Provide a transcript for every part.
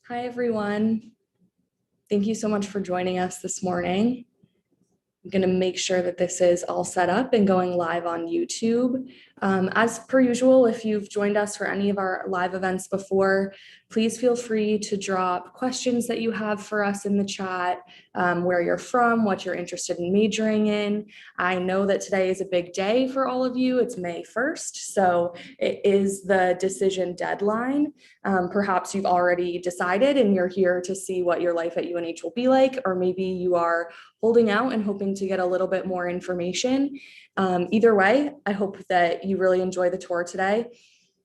Hi, everyone. Thank you so much for joining us this morning. I'm going to make sure that this is all set up and going live on YouTube. As per usual, if you've joined us for any of our live events before, please feel free to drop questions that you have for us in the chat, where you're from, what you're interested in majoring in. I know that today is a big day for all of you. It's May 1st, so it is the decision deadline. Perhaps you've already decided and you're here to see what your life at UNH will be like, or maybe you are holding out and hoping to get a little bit more information. Either way, I hope that you really enjoy the tour today.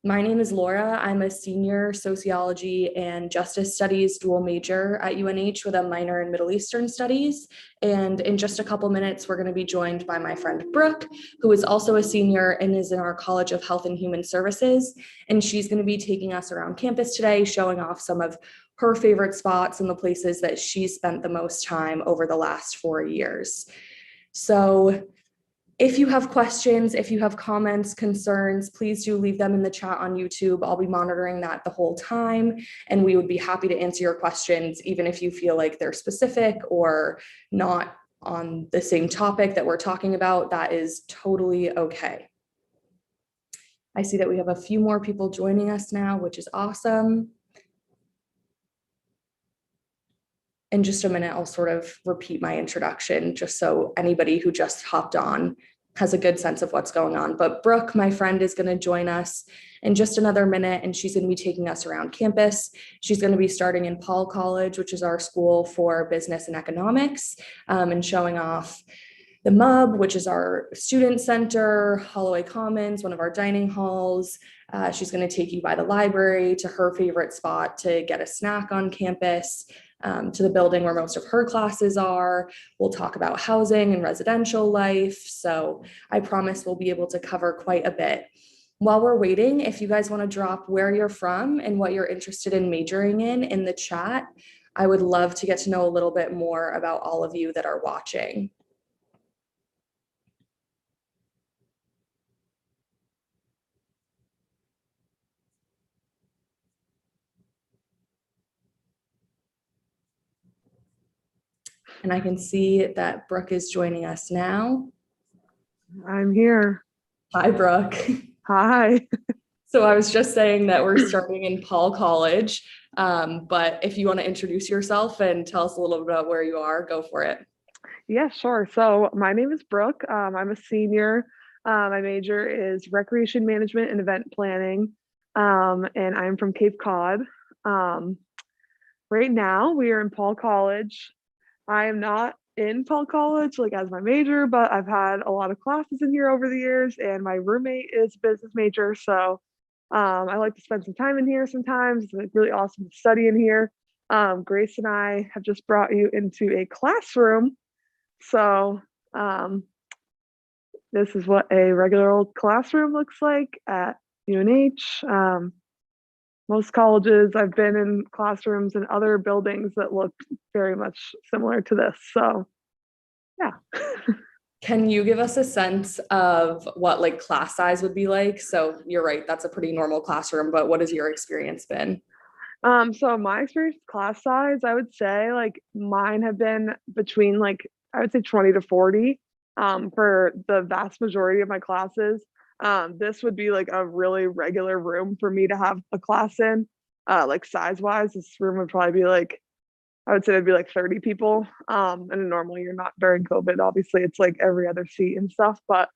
My name is Laura. I'm a senior sociology and justice studies dual major at UNH with a minor in Middle Eastern studies. And in just a couple minutes, we're going to be joined by my friend Brooke, who is also a senior and is in our College of Health and Human Services. And she's going to be taking us around campus today, showing off some of her favorite spots and the places that she's spent the most time over the last 4 years. So if you have questions, if you have comments, concerns, please do leave them in the chat on YouTube. I'll be monitoring that the whole time, and we would be happy to answer your questions, even if you feel like they're specific or not on the same topic that we're talking about. That is totally okay. I see that we have a few more people joining us now, which is awesome. In just a minute, I'll sort of repeat my introduction just so anybody who just hopped on has a good sense of what's going on. But Brooke, my friend, is going to join us in just another minute, and she's going to be taking us around campus. She's going to be starting in Paul College, which is our school for business and economics, and showing off the MUB, which is our student center, Holloway Commons, one of our dining halls. She's going to take you by the library to her favorite spot to get a snack on campus, to the building where most of her classes are. We'll talk about housing and residential life. So I promise we'll be able to cover quite a bit. While we're waiting, if you guys want to drop where you're from and what you're interested in majoring in the chat, I would love to get to know a little bit more about all of you that are watching. And I can see that Brooke is joining us now. I'm here. Hi, Brooke. Hi. So I was just saying that we're starting in Paul College, but if you want to introduce yourself and tell us a little bit about where you are, go for it. Yeah, sure. So my name is Brooke. I'm a senior. My major is recreation management and event planning, and I'm from Cape Cod. Right now, we are in Paul College. I am not in Paul College like as my major, but I've had a lot of classes in here over the years, and my roommate is a business major, so I like to spend some time in here sometimes. It's like really awesome to study in here. Grace and I have just brought you into a classroom. So this is what a regular old classroom looks like at UNH. Most colleges, I've been in classrooms in other buildings that look very much similar to this. So yeah. Can you give us a sense of what like class size would be like? So you're right, that's a pretty normal classroom, but what has your experience been? So my experience with class size, I would say like mine have been between like I would say 20 to 40 for the vast majority of my classes. This would be like a really regular room for me to have a class in. Like size wise, this room would probably be like I would say it'd be like 30 people. And a normal year, not during COVID, obviously it's like every other seat and stuff. But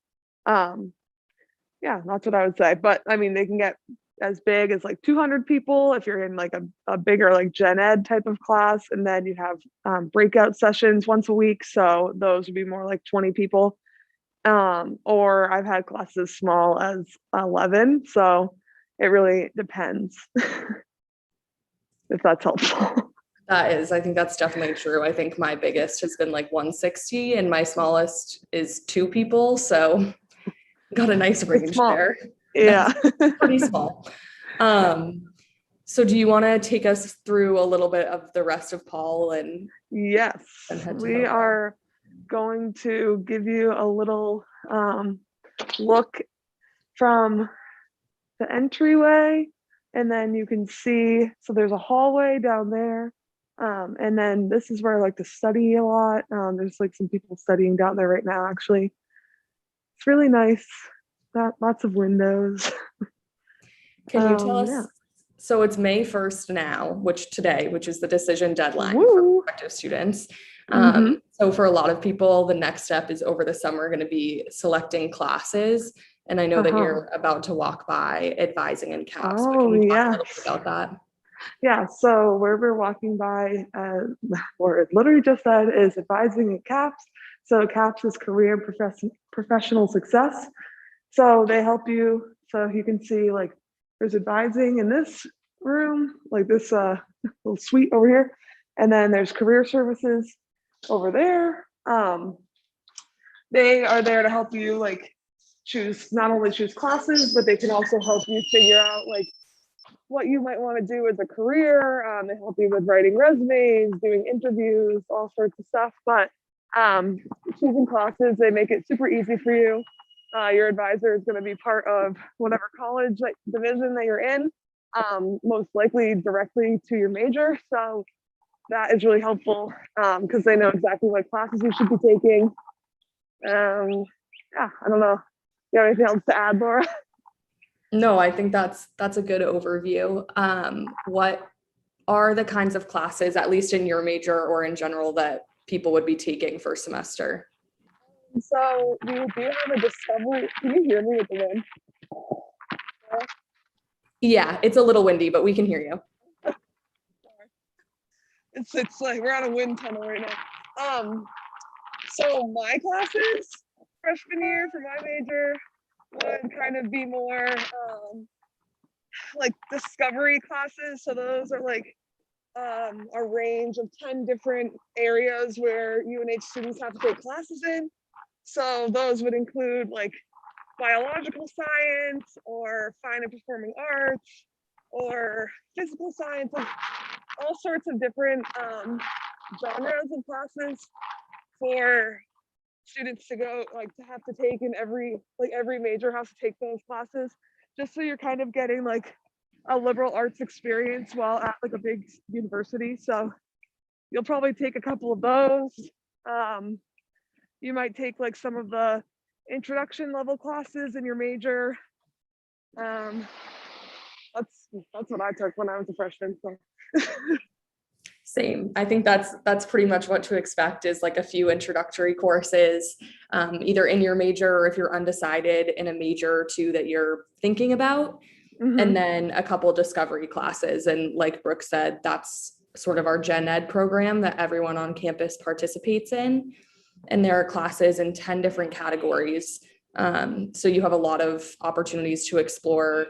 yeah, that's what I would say. But I mean, they can get as big as like 200 people if you're in like a bigger like gen ed type of class. And then you have breakout sessions once a week. So those would be more like 20 people. Or I've had classes as small as 11. So it really depends if that's helpful. That is, I think that's definitely true. I think my biggest has been like 160 and my smallest is 2 people. So got a nice range there. Yeah. That's pretty small. So do you want to take us through a little bit of the rest of Paul and yes, we are going to give you a little look from the entryway. And then you can see, so there's a hallway down there. And then this is where I like to study a lot. There's like some people studying down there right now, actually. It's really nice. Got lots of windows. Can you tell us, Yeah. so it's May 1st now, which is the decision deadline for Woo. prospective students. Mhm. So for a lot of people, the next step is over the summer going to be selecting classes. And I know that you're about to walk by advising in CAPS, but can Oh, you talk a yes. little bit about that? Yeah, so where we're walking by, or it literally just said, is advising at CAPS. So CAPS is Career and Professional Success. So they help you. So you can see like there's advising in this room, like this little suite over here. And then there's career services over there. They are there to help you like not only choose classes, but they can also help you figure out like what you might want to do as a career. They help you with writing resumes, doing interviews, all sorts of stuff. But choosing classes, they make it super easy for you. Your advisor is going to be part of whatever college division that you're in, most likely directly to your major. So that is really helpful because they know exactly what classes you should be taking. Yeah, I don't know. You have anything else to add, Laura? No, I think that's a good overview. What are the kinds of classes, at least in your major or in general, that people would be taking first semester? So we do have a discovery. Can you hear me with the wind? Yeah, it's a little windy, but we can hear you. It's like we're on a wind tunnel right now. So my classes freshman year for my major would kind of be more like discovery classes. So those are like a range of 10 different areas where UNH students have to take classes in. So those would include like biological science or fine and performing arts or physical science, like all sorts of different genres of classes for students to go like to have to take in every major has to take those classes, just so you're kind of getting like a liberal arts experience while at like a big university. So you'll probably take a couple of those. You might take like some of the introduction level classes in your major. That's what I took when I was a freshman. So. Same. I think that's pretty much what to expect, is like a few introductory courses, either in your major or if you're undecided in a major or two that you're thinking about, and then a couple discovery classes. And like Brooke said, that's sort of our gen ed program that everyone on campus participates in. And there are classes in 10 different categories. So you have a lot of opportunities to explore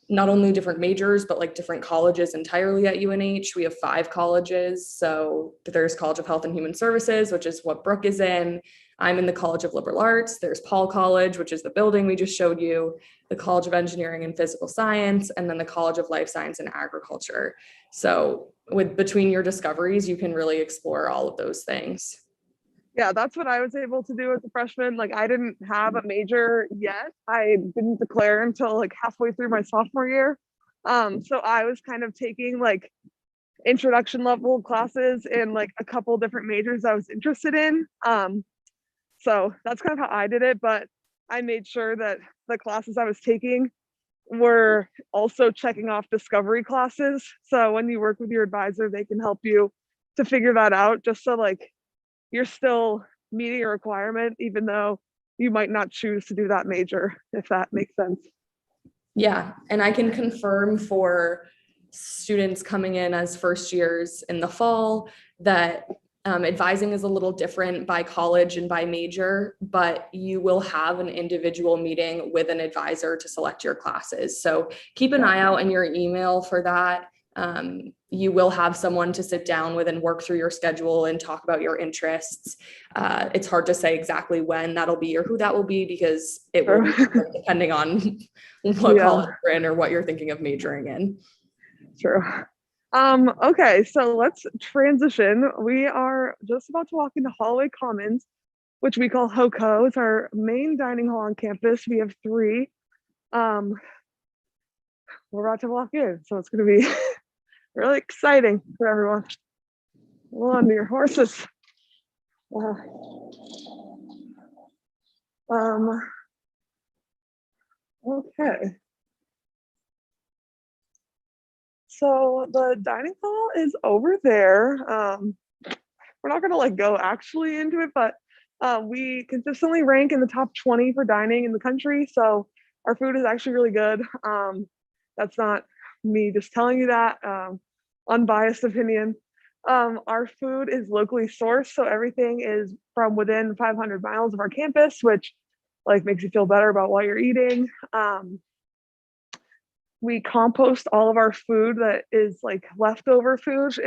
not only different majors, but like different colleges entirely at UNH. We have 5 colleges. So there's College of Health and Human Services, which is what Brooke is in. I'm in the College of Liberal Arts. There's Paul College, which is the building we just showed you, the College of Engineering and Physical Science, and then the College of Life Science and Agriculture. So between your discoveries, you can really explore all of those things. Yeah, that's what I was able to do as a freshman. Like I didn't have a major yet. I didn't declare until like halfway through my sophomore year. So I was kind of taking like introduction level classes in like a couple different majors I was interested in. So that's kind of how I did it, but I made sure that the classes I was taking were also checking off discovery classes. So when you work with your advisor, they can help you to figure that out, just so like you're still meeting a requirement, even though you might not choose to do that major, if that makes sense. Yeah, and I can confirm for students coming in as first years in the fall that advising is a little different by college and by major, but you will have an individual meeting with an advisor to select your classes. So keep an eye out in your email for that. You will have someone to sit down with and work through your schedule and talk about your interests. It's hard to say exactly when that'll be or who that will be, because it will be depending on what college you're in or what you're thinking of majoring in. True. Okay, so let's transition. We are just about to walk into Hallway Commons, which we call HOCO. It's our main dining hall on campus. We have 3. we're about to walk in. So it's going to be really exciting for everyone. Hold on to your horses. Okay. So the dining hall is over there. We're not gonna like go actually into it, but we consistently rank in the top 20 for dining in the country. So our food is actually really good. That's not me just telling you that. Unbiased opinion. Our food is locally sourced, so everything is from within 500 miles of our campus, which like makes you feel better about what you're eating. We compost all of our food that is like leftover food,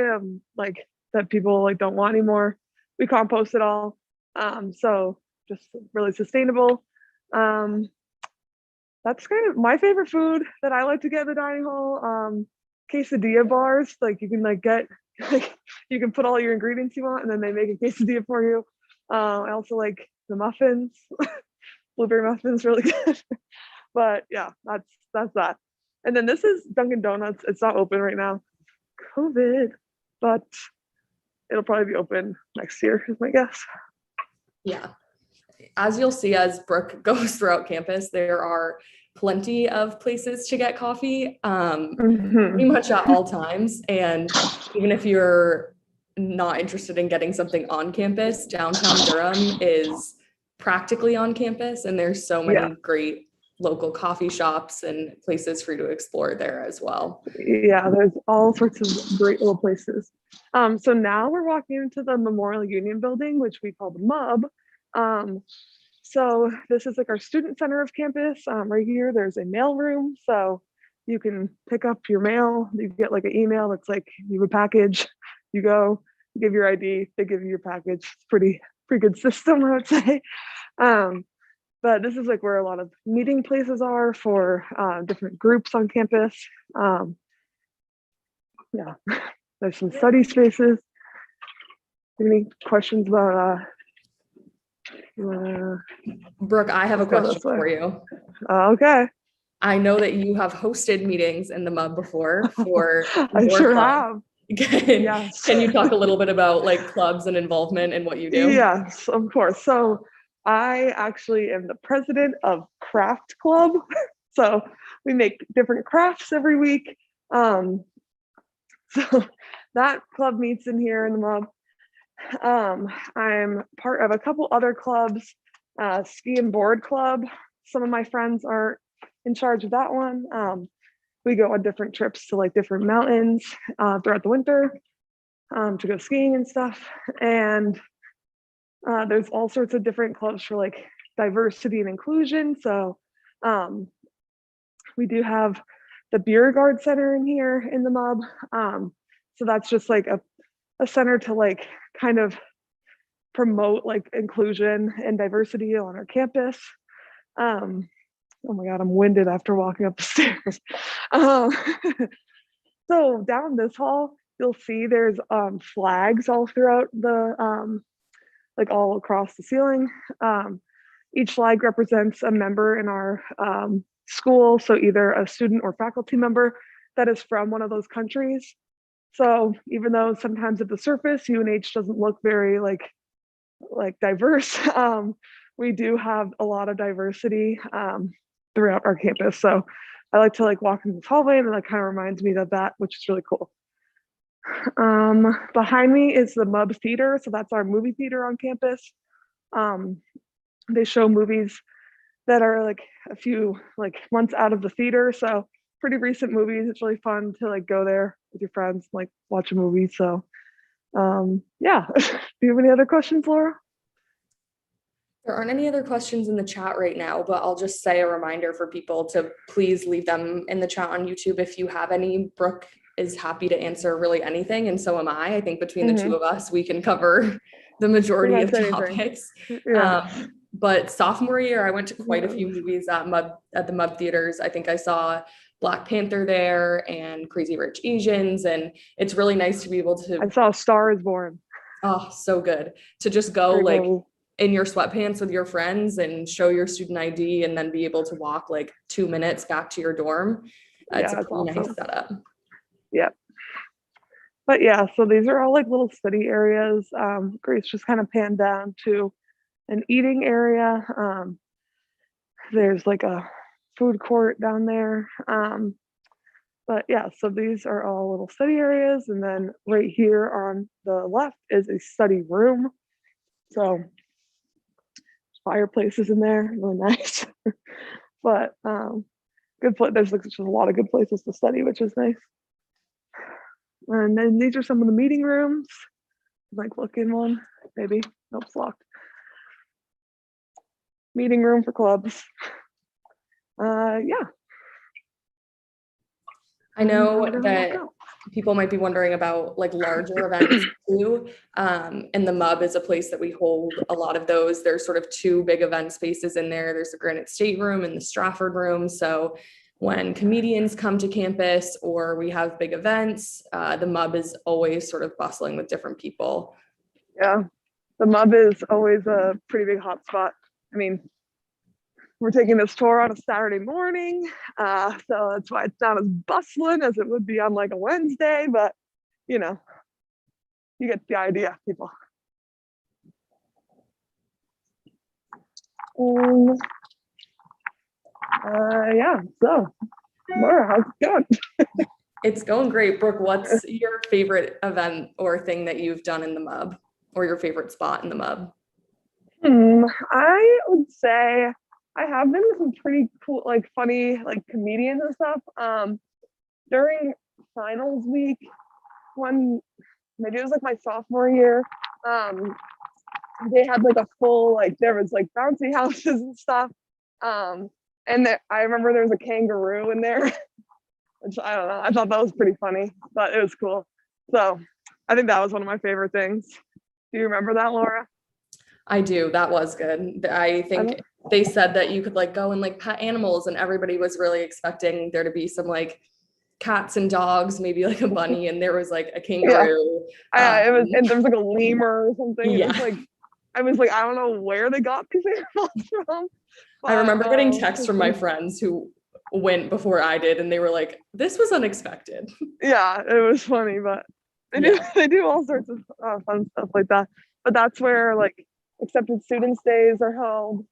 like that people like don't want anymore. We compost it all. So just really sustainable. That's kind of my favorite food that I like to get in the dining hall. Quesadilla bars, like you can like get, like you can put all your ingredients you want and then they make a quesadilla for you. I also like the muffins, blueberry muffins, really good. But yeah, that's that. And then this is Dunkin Donuts. It's not open right now, COVID, but it'll probably be open next year is my guess. Yeah. As you'll see, as Brooke goes throughout campus, there are plenty of places to get coffee, pretty much at all times. And even if you're not interested in getting something on campus, downtown Durham is practically on campus, and there's so many great local coffee shops and places for you to explore there as well. Yeah, there's all sorts of great little places. So now we're walking into the Memorial Union building, which we call the MUB. So this is like our student center of campus. Right here, there's a mail room. So you can pick up your mail. You get like an email that's like, you have a package, you go, you give your ID, they give you your package. It's pretty good system, I would say. But this is like where a lot of meeting places are for different groups on campus. Yeah, there's some study spaces. Any questions about Brooke, I have a question for you. Okay. I know that you have hosted meetings in the MUB before for I sure club. have. Yes. Can you talk a little bit about like clubs and involvement and what you do? Yes, of course. So I actually am the president of Craft Club. So we make different crafts every week. So that club meets in here in the MUB. I'm part of a couple other clubs, ski and board club. Some of my friends are in charge of that one. We go on different trips to like different mountains throughout the winter to go skiing and stuff. And there's all sorts of different clubs for like diversity and inclusion. So we do have the Beer Guard Center in here in the MUB. So that's just like a center to like kind of promote like inclusion and diversity on our campus. Oh my God, I'm winded after walking up the stairs. So down this hall, you'll see there's flags all throughout the, like all across the ceiling. Each flag represents a member in our school. So either a student or faculty member that is from one of those countries. So even though sometimes at the surface, UNH doesn't look very like diverse, we do have a lot of diversity throughout our campus. So I like to like walk in this hallway and that kind of reminds me of that, which is really cool. Behind me is the MUB Theater. So that's our movie theater on campus. They show movies that are like a few like months out of the theater. So pretty recent movies. It's really fun to like go there with your friends, like watch a movie. So yeah. Do you have any other questions, Laura? There aren't any other questions in the chat right now, but I'll just say a reminder for people to please leave them in the chat on YouTube if you have any. Brooke is happy to answer really anything, and so am I. I think between the two of us, we can cover the majority of topics. Yeah. But sophomore year, I went to quite a few movies at the MUB theaters. I think I saw Black Panther there and Crazy Rich Asians, and it's really nice to be able to. I saw Star is Born. Oh, so good to just go like in your sweatpants with your friends and show your student ID and then be able to walk like 2 minutes back to your dorm. It's a Yeah, it's pretty nice awesome. setup. Yep. But yeah, so these are all like little study areas. Grace just kind of panned down to an eating area. There's like a food court down there. But yeah, so these are all little study areas. And then right here on the left is a study room. So fireplaces in there, really nice. But good place. There's like just a lot of good places to study, which is nice. And then these are some of the meeting rooms. Like look in one, maybe. Nope, it's locked. Meeting room for clubs. Yeah. I know that people might be wondering about like larger events too. And the MUB is a place that we hold a lot of those. There's sort of two big event spaces in there. There's the Granite State Room and the Stratford Room. So when comedians come to campus or we have big events, the MUB is always sort of bustling with different people. Yeah, the MUB is always a pretty big hotspot. I mean, we're taking this tour on a Saturday morning, so that's why it's not as bustling as it would be on like a Wednesday, but you know, you get the idea, people. Yeah, so Laura, how's it going? It's going great. Brooke, what's your favorite event or thing that you've done in the MUB, or your favorite spot in the MUB? I would say I have been with some pretty cool, like funny, like comedians and stuff. During finals week, one maybe it was like my sophomore year. They had like a full like there was like bouncy houses and stuff. And I remember there was a kangaroo in there, which I don't know. I thought that was pretty funny, but it was cool. So I think that was one of my favorite things. Do you remember that, Laura? I do. That was good. I think they said that you could like go and like pet animals, and everybody was really expecting there to be some like cats and dogs, maybe like a bunny, and there was like a kangaroo. Yeah. It was, and there was like a lemur or something. Yeah. It was like, I was like, I don't know where they got these animals from. But, I remember getting texts from my friends who went before I did, and they were like, "This was unexpected." Yeah, it was funny, but they do all sorts of fun stuff like that. But that's where like accepted students days are held.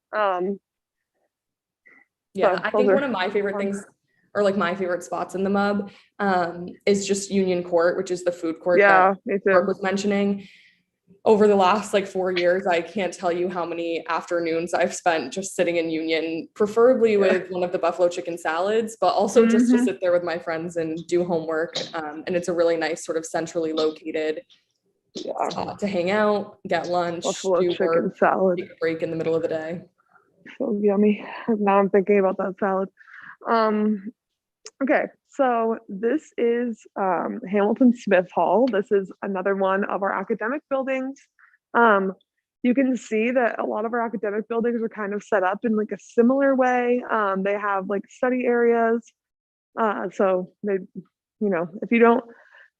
Yeah, I think one of my favorite things, or like my favorite spots in the MUB, is just Union Court, which is the food court that Brooke was mentioning. Over the last like 4 years, I can't tell you how many afternoons I've spent just sitting in Union, preferably with one of the buffalo chicken salads, but also just to sit there with my friends and do homework. And it's a really nice sort of centrally located spot to hang out, get lunch, buffalo do chicken work, salad. take a break in the middle of the day. So yummy. Now I'm thinking about that salad. Okay, so this is Hamilton Smith Hall. This is another one of our academic buildings. You can see that a lot of our academic buildings are kind of set up in like a similar way. They have like study areas. So they, you know, if you don't,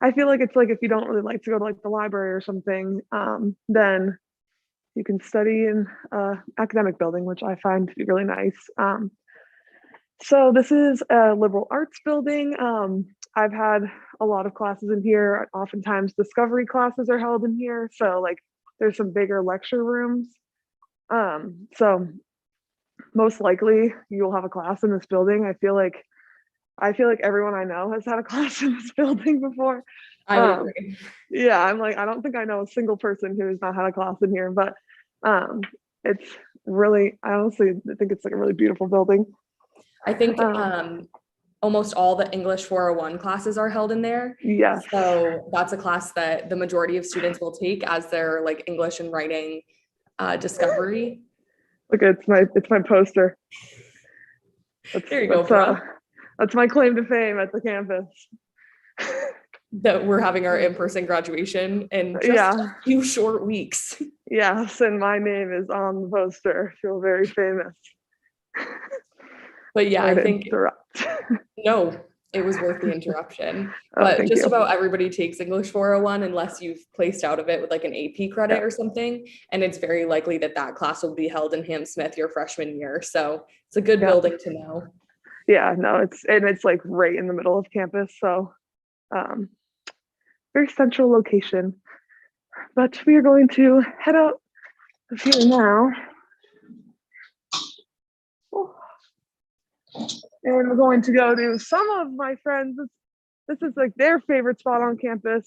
I feel like it's like if you don't really like to go to like the library or something, then you can study in academic building, which I find to be really nice. So this is a liberal arts building. I've had a lot of classes in here. Oftentimes discovery classes are held in here. So like there's some bigger lecture rooms. So most likely you'll have a class in this building. I feel like everyone I know has had a class in this building before. I would agree. Yeah, I'm like, I don't think I know a single person who has not had a class in here, but it's really, I honestly think it's like a really beautiful building. I think almost all the English 401 classes are held in there. Yes. So that's a class that the majority of students will take as their like English and writing discovery. Look, it's my poster. There you go, bro. That's my claim to fame at the campus. That we're having our in-person graduation in just a few short weeks. Yes, and my name is on the poster. I feel very famous. But yeah, I think no, it was worth the interruption. But just about everybody takes English 401 unless you've placed out of it with like an AP credit or something. And it's very likely that class will be held in Ham Smith your freshman year. So it's a good building to know. Yeah, no, it's like right in the middle of campus, so very central location. But we are going to head out of here now. And we're going to go to some of my friends. This is like their favorite spot on campus.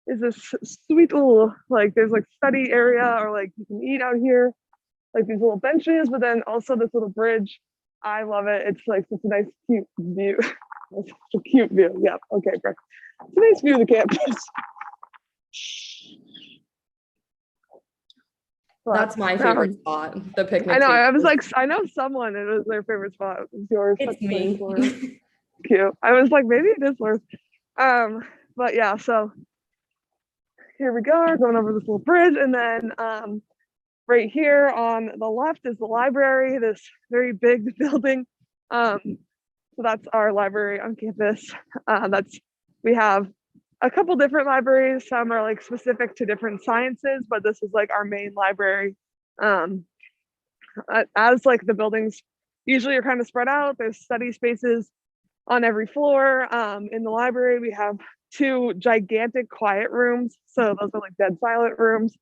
Is this sweet little, like, there's like study area, or like you can eat out here, like these little benches, but then also this little bridge. I love it. It's like such a nice, cute view. It's a cute view. Yeah. Okay, Brooke. It's a nice view of the campus. That's my favorite spot, the picnic I know. table. I was like, I know someone, it was their favorite spot. It's yours. It's me. Cute. I was like, maybe it is yours. But yeah, so here we go, going over this little bridge, and then right here on the left is the library, this very big building. So that's our library on campus. We have a couple different libraries. Some are like specific to different sciences, but this is like our main library. As like the buildings usually are kind of spread out, there's study spaces on every floor. In the library, we have 2 gigantic quiet rooms. So those are like dead silent rooms.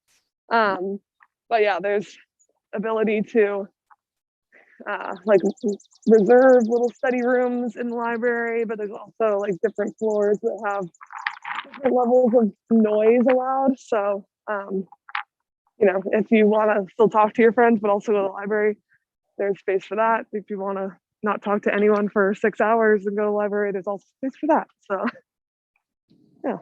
But yeah, there's ability to like reserve little study rooms in the library, but there's also like different floors that have different levels of noise allowed. So, you know, if you want to still talk to your friends, but also go to the library, there's space for that. If you want to not talk to anyone for 6 hours and go to the library, there's also space for that. So, yeah.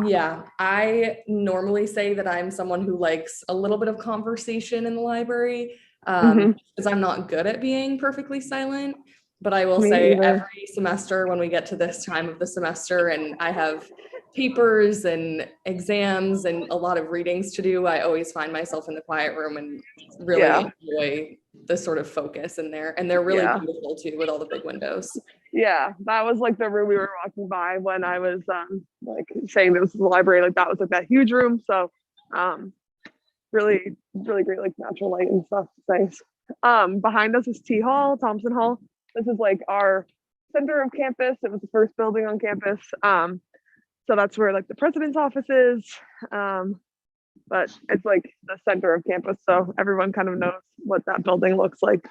Yeah, I normally say that I'm someone who likes a little bit of conversation in the library, because I'm not good at being perfectly silent. But I will say every semester when we get to this time of the semester and I have papers and exams and a lot of readings to do, I always find myself in the quiet room and really enjoy the sort of focus in there. And they're really beautiful too, with all the big windows. Yeah, that was like the room we were walking by when I was like saying this is the library. Like that was like that huge room. So really, really great, like natural light and stuff. Nice. Behind us is T Hall, Thompson Hall. This is like our center of campus. It was the first building on campus. So that's where like the president's office is. But it's like the center of campus. So everyone kind of knows what that building looks like.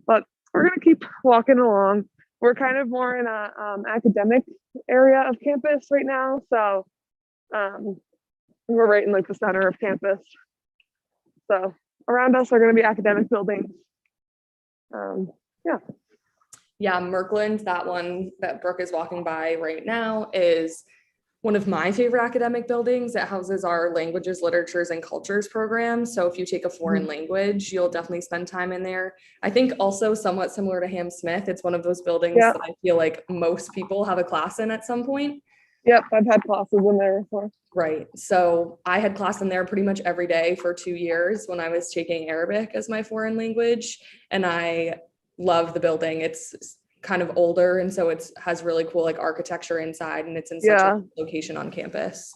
But we're gonna keep walking along. We're kind of more in a academic area of campus right now. So we're right in like the center of campus. So around us are gonna be academic buildings. Yeah, Merkland, that one that Brooke is walking by right now, is one of my favorite academic buildings. It houses our languages, literatures, and cultures program. So if you take a foreign language, you'll definitely spend time in there. I think also somewhat similar to Ham Smith, it's one of those buildings that I feel like most people have a class in at some point. Yep, I've had classes in there before. Right. So I had class in there pretty much every day for 2 years when I was taking Arabic as my foreign language. And I love the building. It's kind of older, and so it has really cool like architecture inside, and it's in such a location on campus.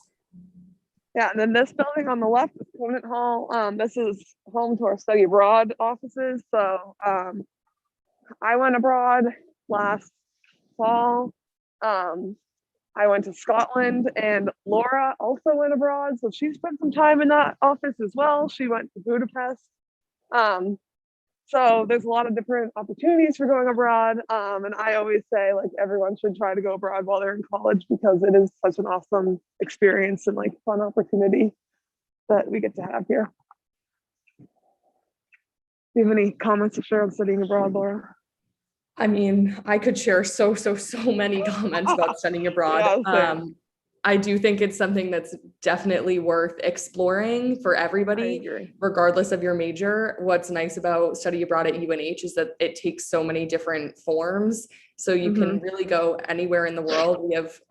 Yeah, and then this building on the left is Hewitt Hall. This is home to our study abroad offices. So I went abroad last fall. I went to Scotland, and Laura also went abroad, so she spent some time in that office as well. She went to Budapest. So there's a lot of different opportunities for going abroad. And I always say like everyone should try to go abroad while they're in college, because it is such an awesome experience and like fun opportunity that we get to have here. Do you have any comments to share on studying abroad, Laura? I mean, I could share so many comments about studying abroad. I do think it's something that's definitely worth exploring for everybody, regardless of your major. What's nice about study abroad at UNH is that it takes so many different forms. So you can really go anywhere in the world. We have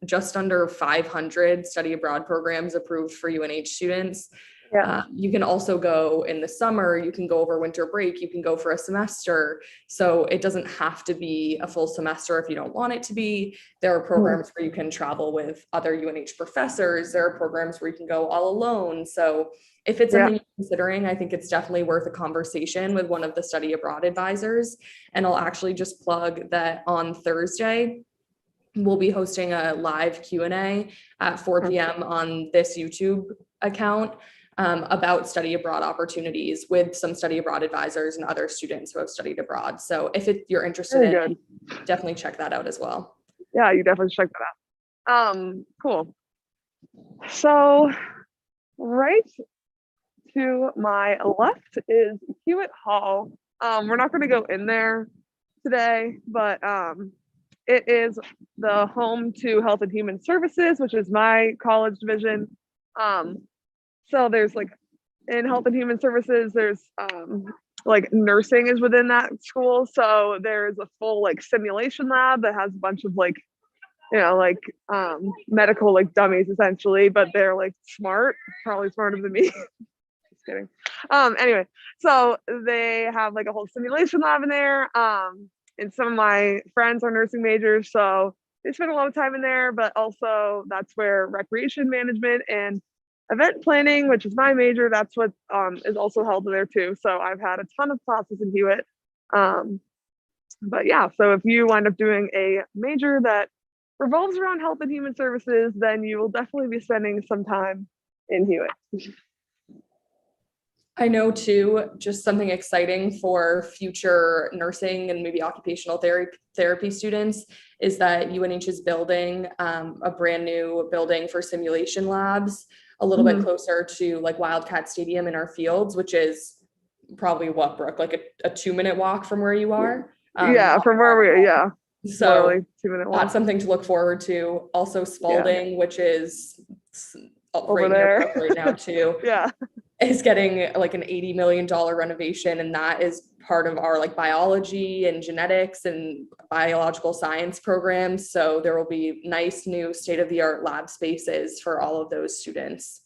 just under 500 study abroad programs approved for UNH students. Yeah. You can also go in the summer, you can go over winter break, you can go for a semester. So it doesn't have to be a full semester if you don't want it to be. There are programs where you can travel with other UNH professors. There are programs where you can go all alone. So if it's something you're considering, I think it's definitely worth a conversation with one of the study abroad advisors. And I'll actually just plug that on Thursday, we'll be hosting a live Q&A at 4 p.m. on this YouTube account about study abroad opportunities with some study abroad advisors and other students who have studied abroad. So if you're interested in it, definitely check that out as well. Yeah, you definitely check that out. Cool. So right to my left is Hewitt Hall. We're not going to go in there today, but it is the home to Health and Human Services, which is my college division. So there's like in Health and Human Services, there's like nursing is within that school. So there's a full like simulation lab that has a bunch of like, you know, like medical like dummies essentially, but they're like smart, probably smarter than me. Just kidding. Anyway, so they have like a whole simulation lab in there. And some of my friends are nursing majors, so they spend a lot of time in there, but also that's where recreation management and event planning, which is my major, that's what is also held in there too. So I've had a ton of classes in Hewitt. But yeah, so if you wind up doing a major that revolves around health and human services, then you will definitely be spending some time in Hewitt. I know too, just something exciting for future nursing and maybe occupational therapy students is that UNH is building a brand new building for simulation labs a little bit closer to like Wildcat Stadium in our fields, which is probably what, Brooke, like a 2-minute walk from where you are? Yeah, from where we, yeah. So literally 2-minute walk. That's something to look forward to. Also Spalding, which is over right there near Brooke right now too. Yeah. Is getting like an $80 million renovation, and that is part of our like biology and genetics and biological science programs. So there will be nice new state-of-the-art lab spaces for all of those students.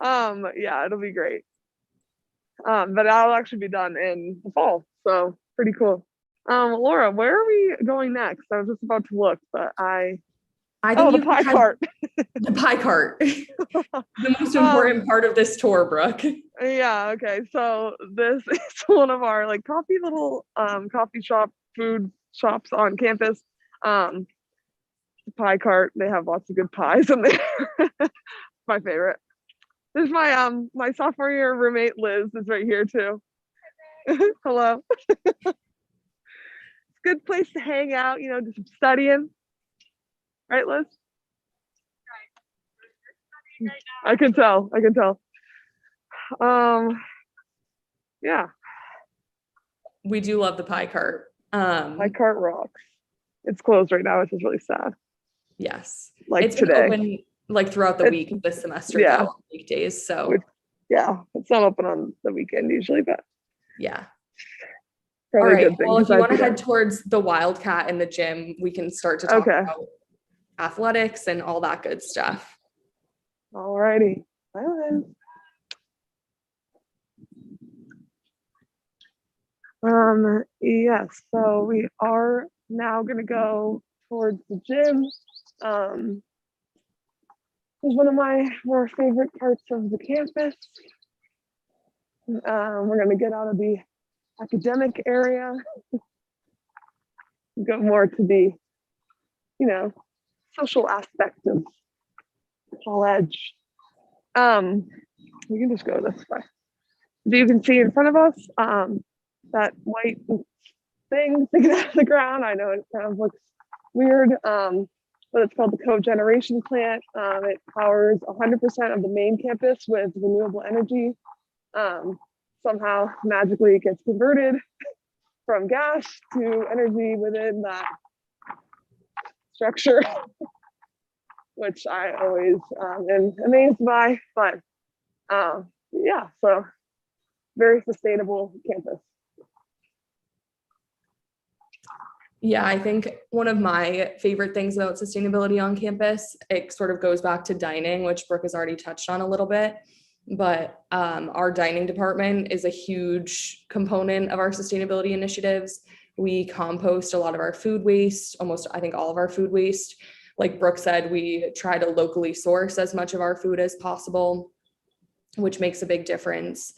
Yeah, it'll be great. But that'll actually be done in the fall, so pretty cool. Laura, where are we going next? I was just about to look, but I think the pie cart. The pie cart. The most important part of this tour, Brooke. Yeah, okay. So this is one of our like coffee shop food shops on campus. The pie cart, they have lots of good pies in there. My favorite. This is my sophomore year roommate Liz is right here too. Hello. It's a good place to hang out, you know, do some studying. Right, Liz? I can tell. Yeah. We do love the pie cart. Pie cart rocks. It's closed right now, which is really sad. Yes. Like it's today. been open like throughout the week this semester, yeah. on weekdays. So yeah, it's not open on the weekend usually, but yeah. Probably all right. Good thing, well, if you want to head towards the Wildcat in the gym, we can start to talk about athletics and all that good stuff. All righty. Bye, Liz. Yes, so we are now gonna go towards the gym. It's one of my more favorite parts of the campus. We're gonna get out of the academic area, go more to the, you know, social aspect of college. We can just go this way. You can see in front of us, that white thing sticking out of the ground. I know it kind of looks weird, but it's called the cogeneration plant. It powers 100% of the main campus with renewable energy. Somehow magically it gets converted from gas to energy within that structure, which I always am amazed by. But yeah, so very sustainable campus. Yeah, I think one of my favorite things about sustainability on campus, it sort of goes back to dining, which Brooke has already touched on a little bit. But our dining department is a huge component of our sustainability initiatives. We compost a lot of our food waste, almost, I think, all of our food waste. Like Brooke said, we try to locally source as much of our food as possible, which makes a big difference.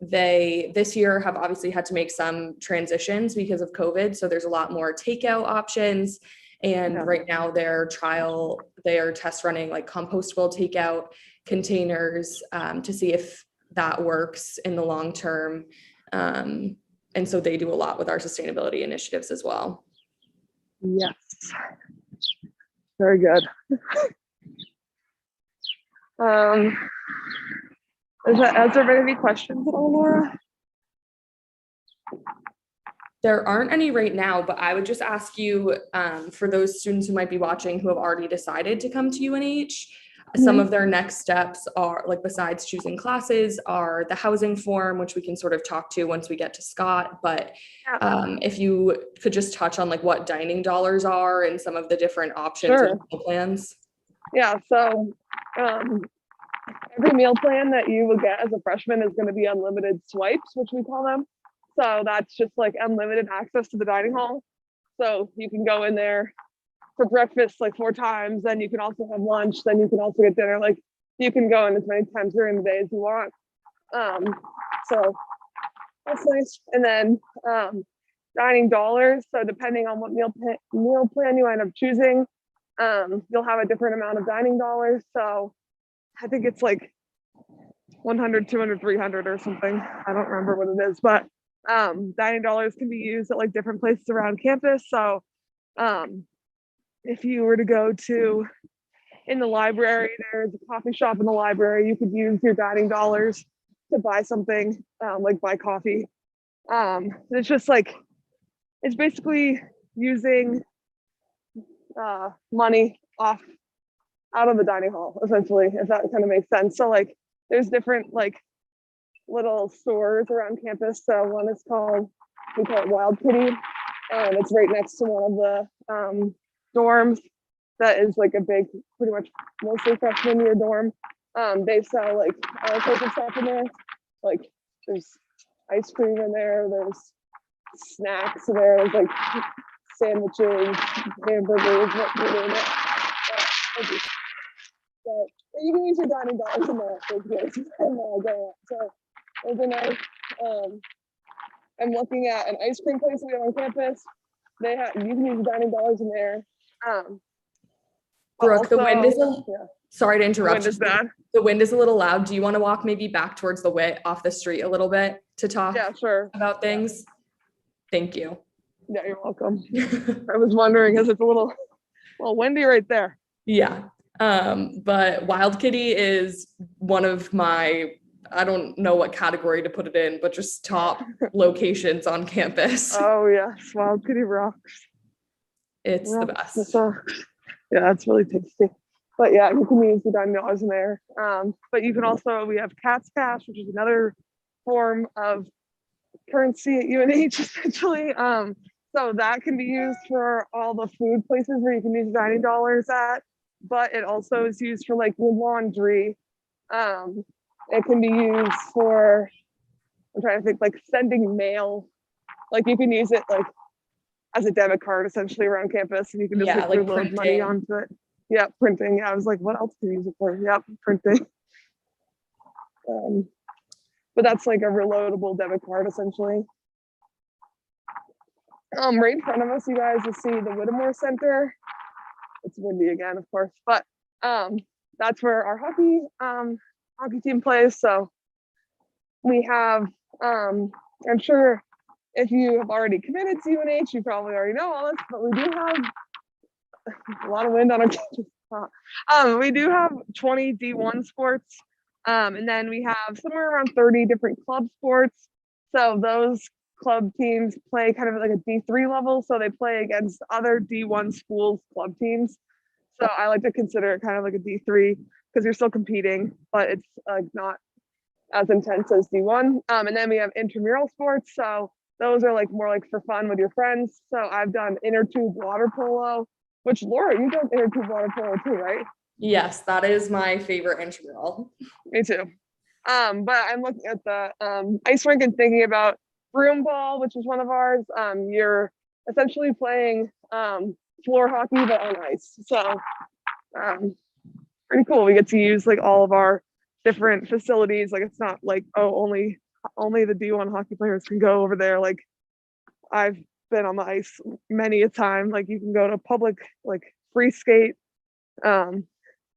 They this year have obviously had to make some transitions because of COVID. So there's a lot more takeout options. And right now they are test running like compostable takeout containers to see if that works in the long term. And so they do a lot with our sustainability initiatives as well. Yes. Very good. Has there been any questions at all, Laura? There aren't any right now, but I would just ask you, for those students who might be watching who have already decided to come to UNH, some of their next steps are, like, besides choosing classes, are the housing form, which we can sort of talk to once we get to Scott. But if you could just touch on like what dining dollars are and some of the different options and plans. Yeah, so every meal plan that you will get as a freshman is going to be unlimited swipes, which we call them. So that's just like unlimited access to the dining hall. So you can go in there for breakfast like 4 times, then you can also have lunch, then you can also get dinner. Like you can go in as many times during the day as you want. So that's nice. And then dining dollars. So depending on what meal plan you end up choosing, you'll have a different amount of dining dollars. So I think it's like 100, 200, 300 or something. I don't remember what it is, but dining dollars can be used at like different places around campus. So if you were to go to in the library, there's a coffee shop in the library, you could use your dining dollars to buy something, like buy coffee. It's just like, it's basically using money out of the dining hall, essentially, if that kind of makes sense. So like there's different like little stores around campus. So one is called, we call it Wild Kitty. It's right next to one of the dorms. That is like a big, pretty much mostly freshman year dorm. They sell like all sorts of stuff in there. Like there's ice cream in there, there's snacks in there, there's like sandwiches, hamburgers, what you name it. But you can use your dining dollars in there. So those are nice. I'm looking at an ice cream place we have on campus. You can use dining dollars in there. Brooke, also, the wind is sorry to interrupt. The wind is bad. The wind is a little loud. Do you want to walk maybe back towards the way off the street a little bit to talk about things? Thank you. Yeah, you're welcome. I was wondering because it's a little windy right there. Yeah. But Wild Kitty is one of my, I don't know what category to put it in, but just top locations on campus. Oh yes, Wild Kitty rocks. It's the best. Yeah, it's really tasty. But yeah, you can use the dining dollars in there. But you can also, we have Cat's Cash, which is another form of currency at UNH essentially. So that can be used for all the food places where you can use dining dollars at, but it also is used for like your laundry. It can be used for, I'm trying to think, like sending mail. Like you can use it like as a debit card essentially around campus, and you can just like load money onto it. Yeah, printing. I was like, what else can you use it for? Yep, printing. But that's like a reloadable debit card essentially. Right in front of us, you guys will see the Whittemore Center. It's windy again, of course, but that's where our hockey team plays. So we have, I'm sure if you have already committed to UNH, you probably already know all this, but we do have a lot of wind on our campus. We do have 20 D1 sports, and then we have somewhere around 30 different club sports. So those club teams play kind of like a D3 level, so they play against other D1 schools club teams. So I like to consider it kind of like a D3 because you're still competing, but it's not as intense as D1. And then we have intramural sports. So those are like more like for fun with your friends. So I've done inner tube water polo, which Laura, you've done inner tube water polo too, right? Yes, that is my favorite intramural. Me too. But I'm looking at the ice rink and thinking about broom ball, which is one of ours. You're essentially playing floor hockey but on ice. So pretty cool. We get to use like all of our different facilities. Like it's not like, oh, only the D1 hockey players can go over there. Like I've been on the ice many a time. Like you can go to public, like free skate.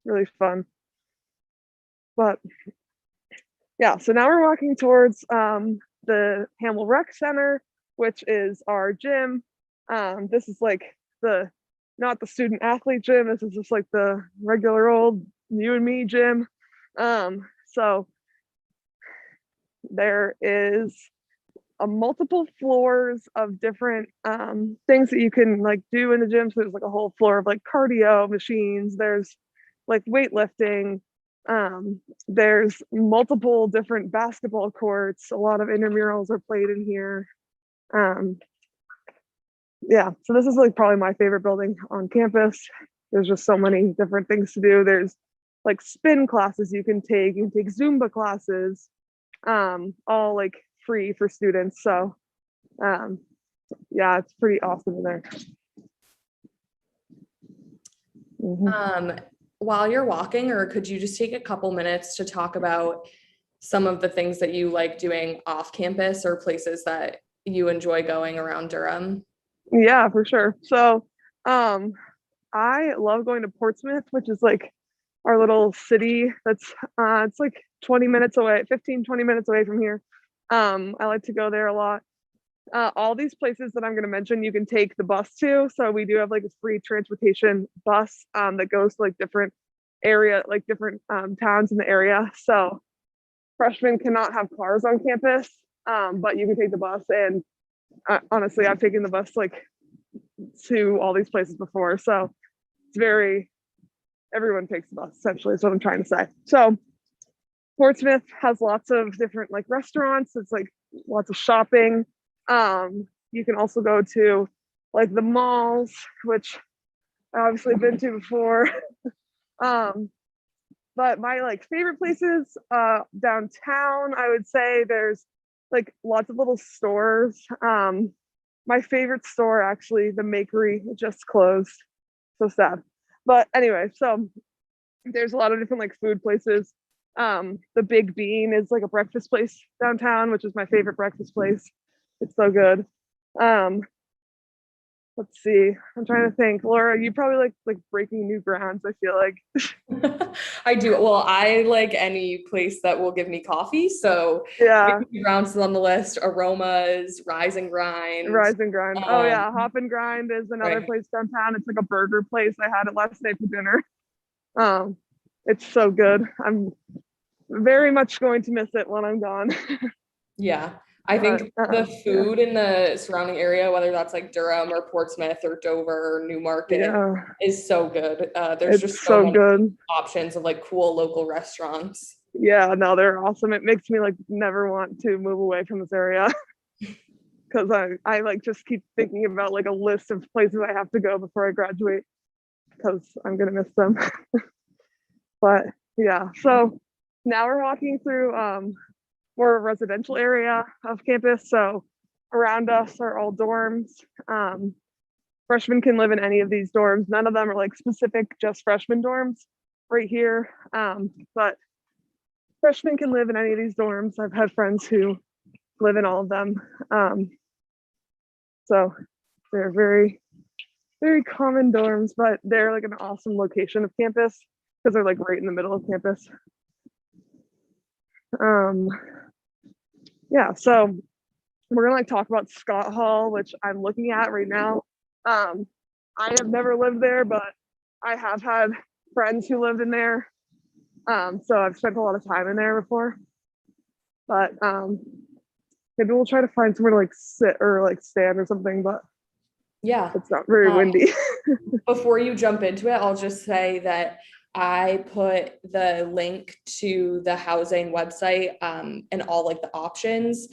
Really fun. But yeah, so now we're walking towards the Hamill Rec Center, which is our gym. This is like not the student athlete gym. This is just like the regular old you and me gym. So there is multiple floors of different things that you can like do in the gym. So there's like a whole floor of like cardio machines. There's like weightlifting. There's multiple different basketball courts. A lot of intramurals are played in here. Yeah, so this is like probably my favorite building on campus. There's just so many different things to do. There's like spin classes you can take. You can take Zumba classes, all like free for students. So yeah, it's pretty awesome in there. While you're walking, or could you just take a couple minutes to talk about some of the things that you like doing off campus or places that you enjoy going around Durham? Yeah, for sure. So I love going to Portsmouth, which is like our little city that's it's like 20 minutes away, 15-20 minutes away from here. I like to go there a lot. All these places that I'm going to mention, you can take the bus to. So we do have like a free transportation bus that goes to like different towns in the area. So freshmen cannot have cars on campus, but you can take the bus. And honestly, I've taken the bus like to all these places before. So it's everyone takes the bus, essentially, is what I'm trying to say. So Portsmouth has lots of different like restaurants. It's like lots of shopping. You can also go to like the malls, which I've obviously been to before. But my like favorite places downtown, I would say there's like lots of little stores. My favorite store, actually, the Makery, just closed. So sad. But anyway, so there's a lot of different like food places. The Big Bean is like a breakfast place downtown, which is my favorite breakfast place. It's so good. Let's see. I'm trying to think. Laura, you probably like breaking new grounds, I feel like. I do. Well, I like any place that will give me coffee. So yeah, grounds is on the list. Aromas, Rise and Grind. Oh yeah, Hop and Grind is another place downtown. It's like a burger place. I had it last night for dinner. It's so good. I'm very much going to miss it when I'm gone. Yeah. I think the food in the surrounding area, whether that's like Durham or Portsmouth or Dover or Newmarket, is so good. There's just so many good options of like cool local restaurants. Yeah, no, they're awesome. It makes me like never want to move away from this area because I like just keep thinking about like a list of places I have to go before I graduate because I'm gonna miss them. But yeah, so now we're walking through more residential area of campus. So around us are all dorms. Freshmen can live in any of these dorms. None of them are like specific, just freshman dorms right here. But freshmen can live in any of these dorms. I've had friends who live in all of them. So they're very, very common dorms, but they're like an awesome location of campus because they're like right in the middle of campus. Yeah, so we're gonna like talk about Scott Hall, which I'm looking at right now. I have never lived there, but I have had friends who lived in there. So I've spent a lot of time in there before. But maybe we'll try to find somewhere to like sit or like stand or something, but yeah, it's not very windy. Before you jump into it, I'll just say that I put the link to the housing website and all like the options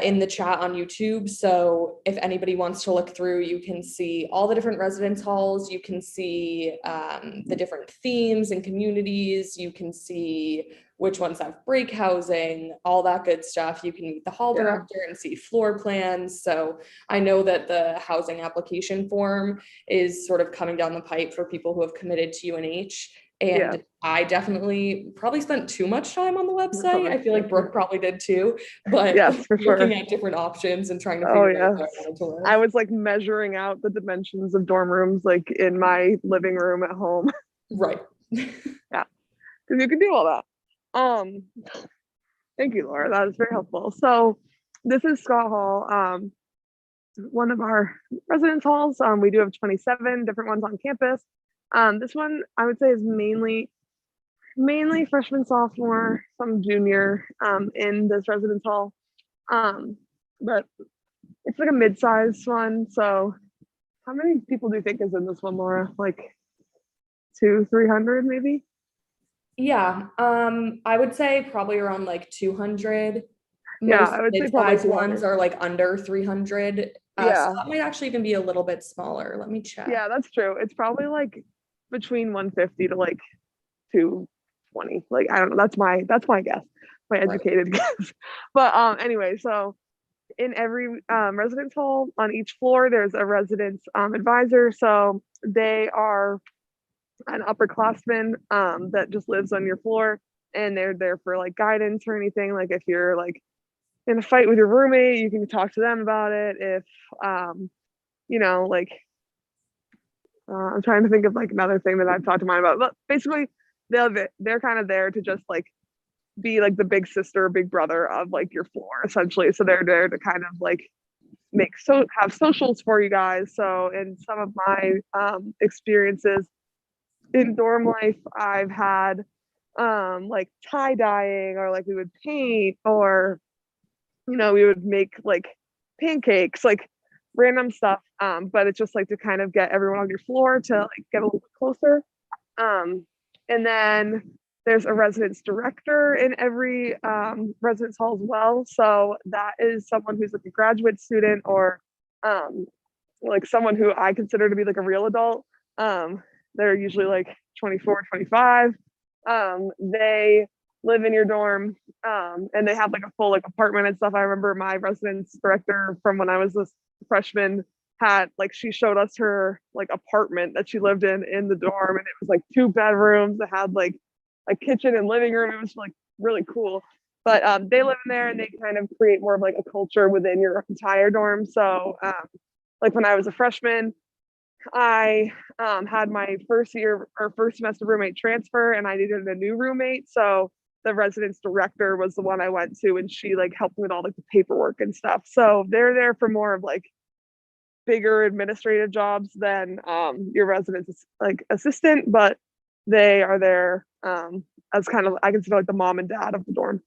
in the chat on YouTube. So if anybody wants to look through, you can see all the different residence halls. You can see the different themes and communities. You can see which ones have break housing, all that good stuff. You can meet the hall director and see floor plans. So I know that the housing application form is sort of coming down the pipe for people who have committed to UNH. And I definitely probably spent too much time on the website. I feel like Brooke probably did too, but yes, for looking sure. at different options and trying to figure out how I wanted to live. I was like measuring out the dimensions of dorm rooms like in my living room at home. Right. Yeah, because you can do all that. Thank you, Laura. That is very helpful. So this is Scott Hall, one of our residence halls. We do have 27 different ones on campus. This one I would say is mainly freshman, sophomore, some junior in this residence hall. But it's like a mid-sized one. So how many people do you think is in this one, Laura? Like 200-300 maybe? Yeah, I would say probably around like 200. Most I would say mid-sized probably ones are like under 300. So that might actually even be a little bit smaller. Let me check. Yeah, that's true. It's probably like between 150 to like 220. Like I don't know. That's my guess. My educated guess. But anyway, so in every residence hall on each floor, there's a residence advisor. So they are an upperclassman that just lives on your floor, and they're there for like guidance or anything. Like if you're like in a fight with your roommate, you can talk to them about it. If like I'm trying to think of like another thing that I've talked to mine about, but basically they're kind of there to just like be like the big sister, big brother of like your floor essentially. So they're there to kind of like have socials for you guys. So in some of my experiences in dorm life, I've had like tie dyeing, or like we would paint, or we would make like pancakes, like random stuff. But it's just like to kind of get everyone on your floor to like get a little bit closer. And then there's a residence director in every residence hall as well. So that is someone who's like a graduate student, or like someone who I consider to be like a real adult. They're usually like 24, 25. They live in your dorm, and they have like a full like apartment and stuff. I remember my residence director from when I was a freshman she showed us her like apartment that she lived in the dorm, and it was like 2 bedrooms. It had like a kitchen and living room. It was like really cool. But they live in there, and they kind of create more of like a culture within your entire dorm. So like when I was a freshman, I had my first semester roommate transfer, and I needed a new roommate. So the residence director was the one I went to, and she like helped me with all like the paperwork and stuff. So they're there for more of like bigger administrative jobs than your residence like assistant, but they are there as kind of, I consider like the mom and dad of the dorm.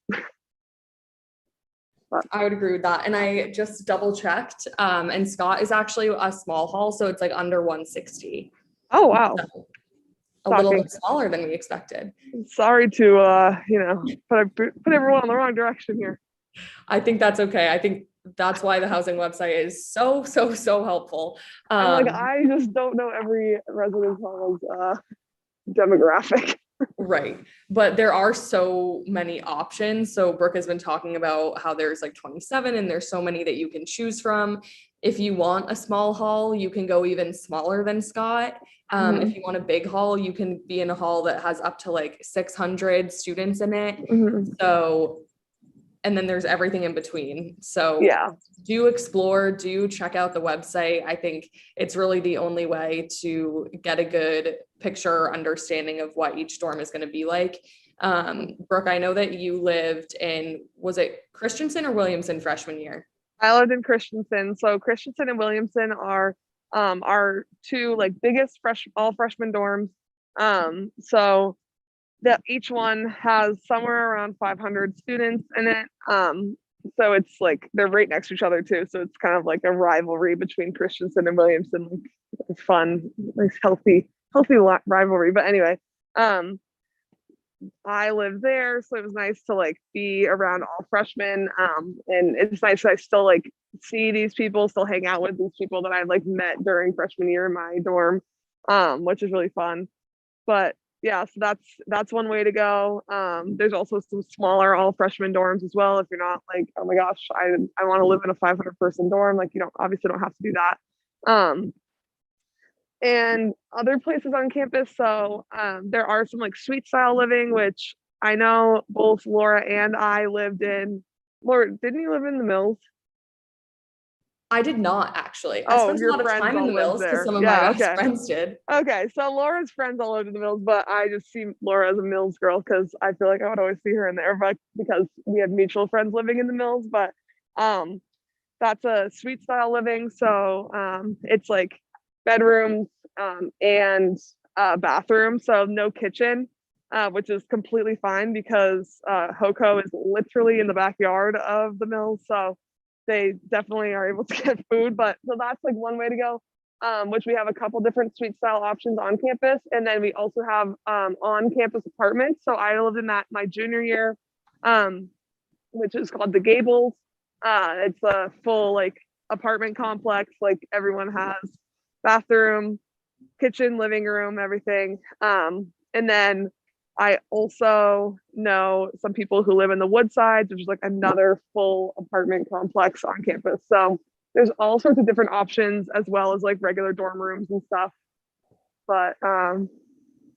But I would agree with that. And I just double checked, and Scott is actually a small hall, so it's like under 160. Oh wow. So a little bit smaller than we expected. Sorry to put everyone on the wrong direction here. I think that's okay. I think that's why the housing website is so helpful. I just don't know every residence hall's demographic. Right. But there are so many options. So Brooke has been talking about how there's like 27, and there's so many that you can choose from. If you want a small hall, you can go even smaller than Scott. If you want a big hall, you can be in a hall that has up to like 600 students in it. So, and then there's everything in between. So do explore, do check out the website. I think it's really the only way to get a good picture or understanding of what each dorm is going to be like. Brooke, I know that you lived in, was it Christensen or Williamson freshman year? I lived in Christensen. So Christensen and Williamson are our 2 like biggest all freshman dorms. So that each one has somewhere around 500 students in it. So it's like they're right next to each other too. So it's kind of like a rivalry between Christensen and Williamson. It's fun, nice, healthy rivalry. But anyway, I live there, so it was nice to like be around all freshmen. And it's nice that I still like see these people, still hang out with these people that I like met during freshman year in my dorm, which is really fun. But yeah, so that's one way to go. There's also some smaller all freshman dorms as well. If you're not like, oh my gosh, I want to live in a 500 person dorm, like you don't obviously don't have to do that. And other places on campus. So there are some like suite style living, which I know both Laura and I lived in. Laura, didn't you live in the Mills? I did not actually. I Oh, spent a your lot of friends time in all the lived Mills because there. some of my Yeah, best okay. friends did. Okay, so Laura's friends all lived in the Mills, but I just see Laura as a Mills girl because I feel like I would always see her in there, but because we had mutual friends living in the Mills. But um, that's a suite style living, so it's like bedrooms and bathroom, so no kitchen, which is completely fine because Hoco is literally in the backyard of the Mills, so they definitely are able to get food. But so that's like one way to go. Which we have a couple different suite style options on campus. And then we also have on campus apartments. So I lived in that my junior year, which is called the Gables. It's a full like apartment complex. Like everyone has bathroom, kitchen, living room, everything. And then I also know some people who live in the Woodsides, which is like another full apartment complex on campus. So there's all sorts of different options as well as like regular dorm rooms and stuff. But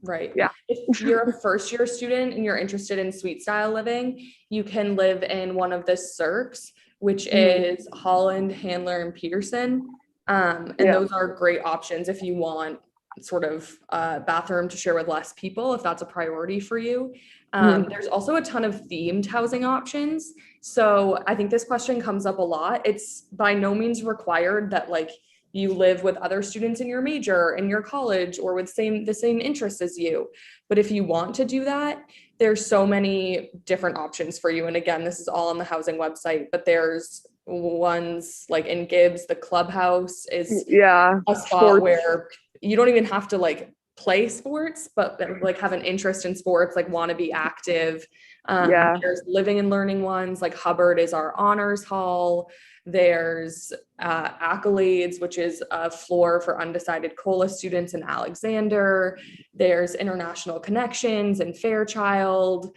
Right. yeah. If you're a first year student and you're interested in suite style living, you can live in one of the circs, which is Holland, Handler, and Peterson. And those are great options if you want sort of a bathroom to share with less people, if that's a priority for you. There's also a ton of themed housing options. So I think this question comes up a lot. It's by no means required that like you live with other students in your major, in your college, or with the same interests as you. But if you want to do that, there's so many different options for you. And again, this is all on the housing website, but there's ones like in Gibbs, the clubhouse is a spot sports. where you don't even have to like play sports, but like have an interest in sports, like want to be active. There's living and learning ones, like Hubbard is our honors hall. There's Accolades, which is a floor for undecided COLA students in Alexander. There's International Connections in Fairchild.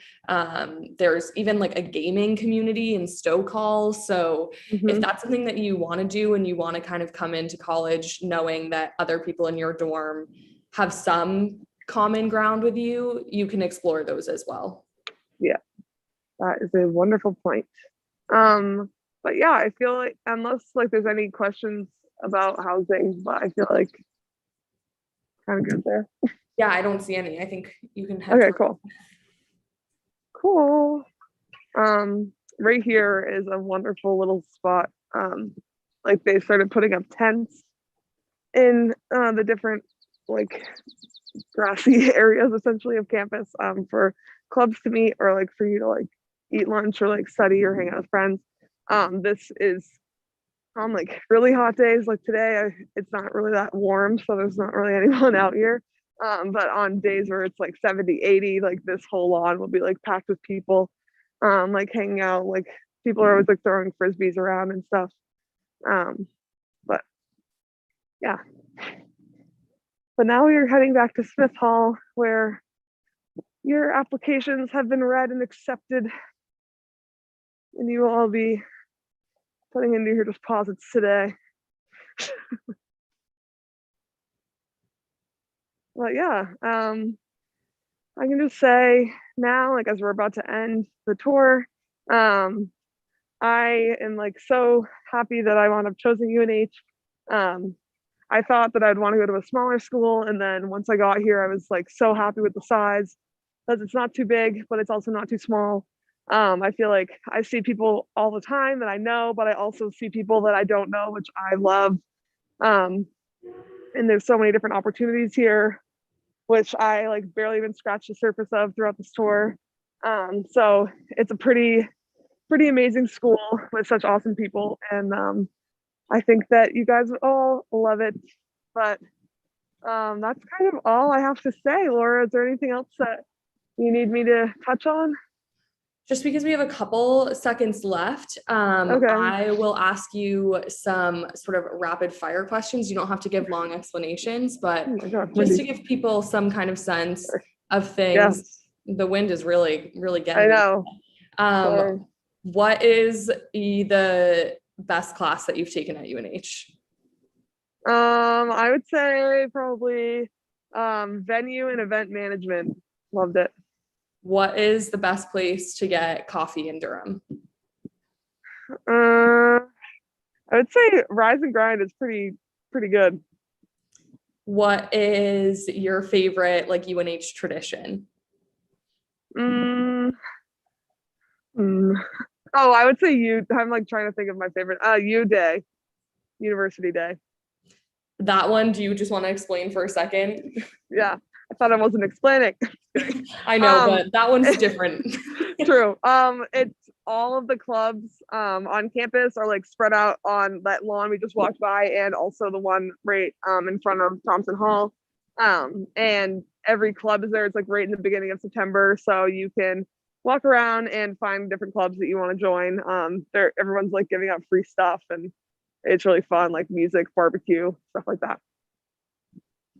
There's even like a gaming community in Stoke Hall. So if that's something that you want to do and you want to kind of come into college knowing that other people in your dorm have some common ground with you, you can explore those as well. Yeah, that is a wonderful point. But yeah, I feel like unless like there's any questions about housing, but I feel like kind of good there. Yeah, I don't see any. I think you can head. Okay, cool. Right here is a wonderful little spot. Like they started putting up tents in the different like grassy areas essentially of campus for clubs to meet or like for you to like eat lunch or like study or hang out with friends. This is on like really hot days like today. It's not really that warm, so there's not really anyone out here. But on days where it's like 70, 80, like this whole lawn will be like packed with people, like hanging out. Like people are always like throwing frisbees around and stuff. But yeah. But now we are heading back to Smith Hall, where your applications have been read and accepted, and you will all be putting into your deposits today. But yeah, I can just say now, like as we're about to end the tour, I am like so happy that I wound up choosing UNH. I thought that I'd want to go to a smaller school, and then once I got here, I was like so happy with the size because it's not too big, but it's also not too small. I feel like I see people all the time that I know, but I also see people that I don't know, which I love. And there's so many different opportunities here, which I like barely even scratched the surface of throughout this tour. So it's a pretty amazing school with such awesome people. And I think that you guys would all love it. But that's kind of all I have to say. Laura, is there anything else that you need me to touch on? Just because we have a couple seconds left, Okay. I will ask you some sort of rapid fire questions. You don't have to give long explanations, Oh but my God, just to Wendy. give people some kind of sense of things. Yes, The wind is really, really I getting me. know. Sorry. What is the best class that you've taken at UNH? I would say probably venue and event management. Loved it. What is the best place to get coffee in Durham? I would say Rise and Grind is pretty good. What is your favorite like UNH tradition? Mm, mm. Oh, I would say U. I'm like trying to think of my favorite. U Day, University Day. That one, do you just want to explain for a second? Yeah, I thought I wasn't explaining. I know, um, but that one's different. True. It's all of the clubs on campus are like spread out on that lawn we just walked by, and also the one right in front of Thompson Hall. And every club is there. It's like right in the beginning of September, so you can walk around and find different clubs that you want to join. There, everyone's like giving out free stuff, and it's really fun, like music, barbecue, stuff like that.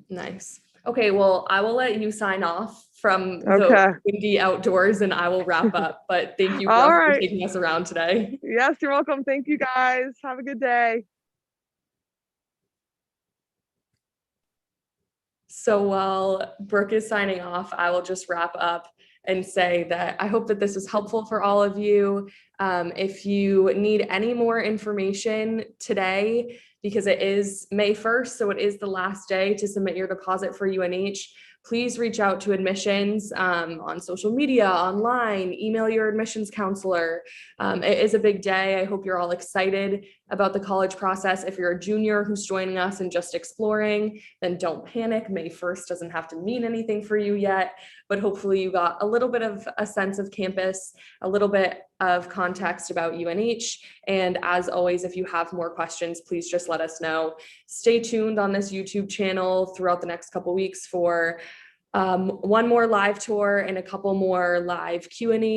Nice. Okay, well, I will let you sign off from the Okay. windy outdoors and I will wrap up. But thank you, All Brooke, for right. taking us around today. Yes, you're welcome. Thank you guys. Have a good day. So while Brooke is signing off, I will just wrap up and say that I hope that this was helpful for all of you. If you need any more information today, because it is May 1st, so it is the last day to submit your deposit for UNH, please reach out to admissions on social media, online, email your admissions counselor. It is a big day. I hope you're all excited about the college process. If you're a junior who's joining us and just exploring, then don't panic. May 1st doesn't have to mean anything for you yet, but hopefully you got a little bit of a sense of campus, a little bit of context about UNH. And as always, if you have more questions, please just let us know. Stay tuned on this YouTube channel throughout the next couple weeks for one more live tour and a couple more live Q&A